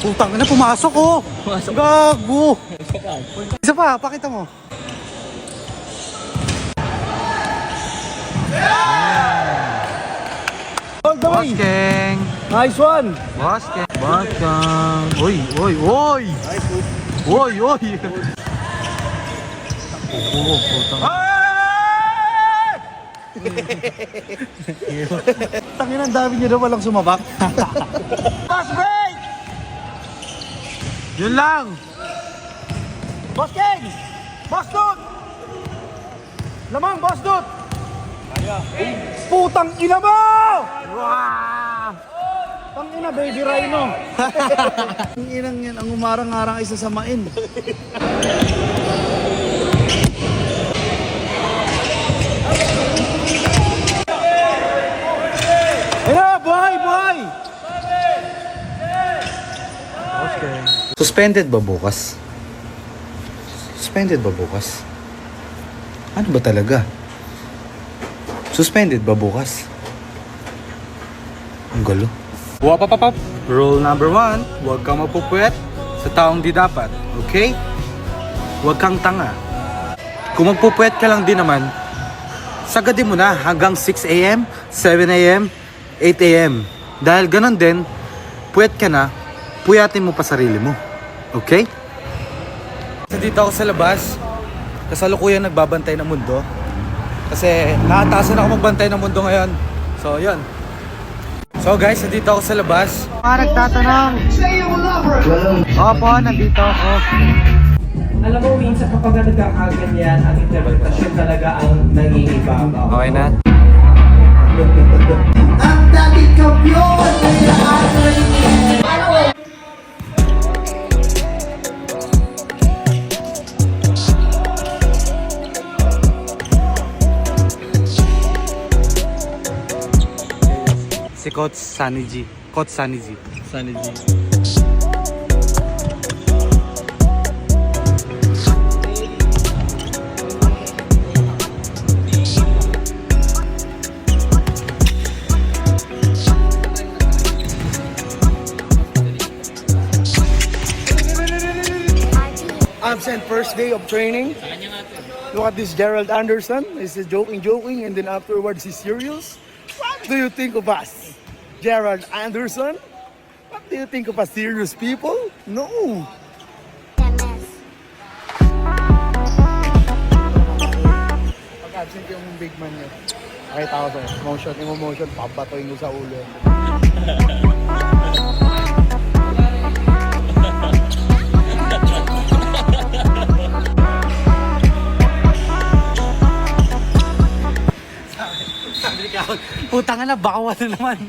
Putang ina, pumasok oh. Gago. Isa pa, pakita mo. Boss King. Nice one! Boss King. Boss King. Uy, uy, uy. Uy, uy. Oh, putang. Tangin, ang dami nyo na walang sumabak. Boss break! Yun lang. Boss King! Boss Dut! Lamang, Boss Dut! Putang ina mo! Wow! Tang ina, baby rhino. Ang inang yan, ang umarang-arang ay sasamain. Ayun, buhay, buhay! Okay. Suspended ba bukas? Suspended ba bukas? Ano ba talaga? Suspended ba bukas? Ang gulo. Wapapapap. Rule number 1, huwag kang mapupwet sa taong di dapat. Okay? Huwag kang tanga. Kung magpupwet ka lang din naman, sagadin mo na hanggang 6 a.m., 7 a.m., 8 a.m. Dahil ganon din, puwet ka na, puyatin mo pa sarili mo. Okay? Dito ako sa labas, kasalukuyan nagbabantay ng mundo. Kasi nakatasan ako magbantay ng mundo ngayon. So, yun. So guys, nandito ako sa labas. Nagtatanong. Opo, nandito ako. Alam mo, minsan kapag nagkakaganyan, ang interpretasyon talaga ang nangingiba. Okay na? Ang dating kampiyon! Si Coach Sunny G. Coach Sunny G. Sunny G. Absent first day of training. Look at this Gerald Anderson. He's joking, and then afterwards he's serious. What do you think of us? Gerald Anderson? What do you think of us serious people? No. Pag-absent yung big man niya. Nakita ko sa'yo. Emotion, papatoy mo sa ulo. Putang na, bakaw na naman.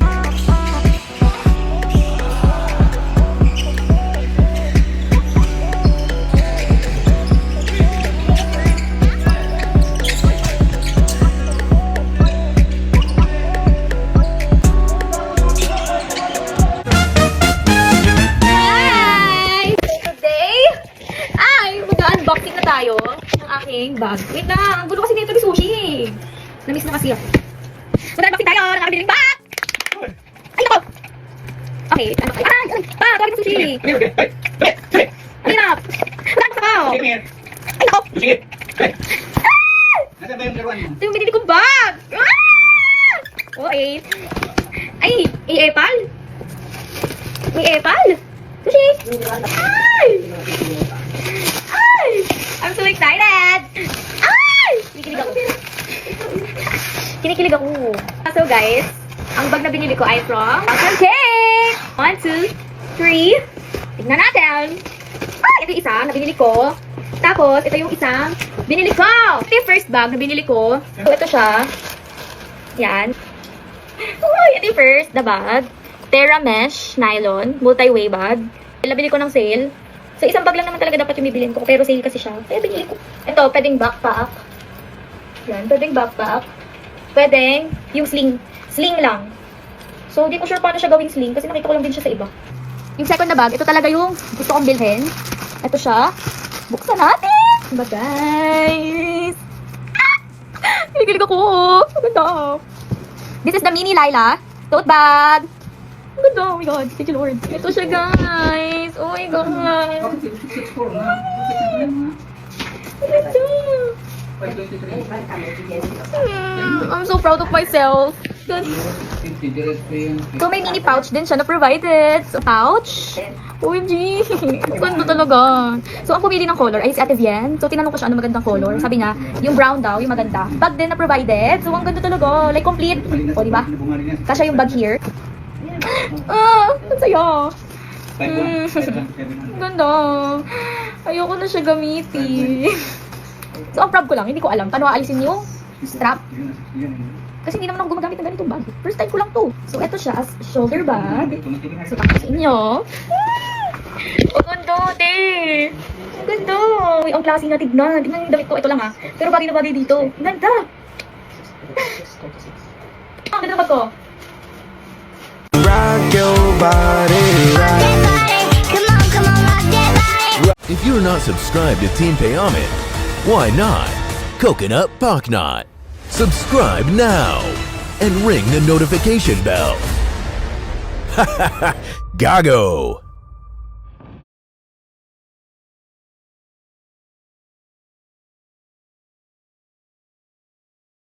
Mag-unboxing na tayo ng aking bag. Wait lang, ang gulo kasi nito ni Sushi. Namiss na kasi ako. Mag-unboxing tayo ng aking biling bag! Ay, nako! Okay, unbox tayo. Ay! Pa! Tawagin mo Sushi! Ay, nako! Mag-unbox ako! Ay, nako! Ito yung binili kong bag! Okay. Ay! Epal! May epal! Sushi! Ay! I'm so excited! Ay! Kinikilig ako. So guys, ang bag na binili ko ay from Cake! 1, 2, 3. Tignan natin. Ay! Ito yung isa na binili ko. Tapos, ito yung isang binili ko. Ito yung first bag na binili ko. So, ito siya. Yan. Uy! Ito yung first na bag. Terra Mesh Nylon Multi-Way Bag. Nabili ko ng sale. So, isang bag lang naman talaga dapat yung bibilin ko. Pero sale kasi siya. Kaya binili ko. Ito, pwedeng backpack. Yan, pwedeng backpack. Pwedeng yung sling. Sling lang. So, di ko sure paano siya gawing sling. Kasi nakita ko lang din siya sa iba. Yung second na bag, ito talaga yung gusto kong bilhin. Ito siya. Buksan natin! Diba guys? Kinikilig ako. Maganda. This is the mini Laila tote bag. Ang ganda, oh my god. Thank you, Lord. Ito siya, guys. Oh my god. Ang ganda. I'm so proud of myself. Good. So, may mini pouch din siya na provided. So, pouch. OMG. Ang ganda talaga. So, ang pumili ng color ay si Ate Vien. So, tinanong ko siya ano magandang color. Sabi niya, yung brown daw, yung maganda. Bag din na provided. So, ang ganda talaga. Like, complete. O, diba? Kasya yung bag here. Ang saya. Ang ganda. Ayoko na siya gamitin. So, ang proud ko lang, hindi ko alam. Paano aalisin yung strap? Kasi hindi naman ako gumagamit ng ganitong bag. First time ko lang to. So, eto siya as shoulder bag. So, tapos sa inyo. Ang ganda, te. Ang ganda. Uy, ang klase na tignan. Tignan yung damit ko. Ito lang ha. Pero bagay na bagay dito. Ang ganda. Ang ganda ng bag ko. If you're not subscribed to Team Payomet, why not? Coconut Pocknot. Subscribe now and ring the notification bell. Gago!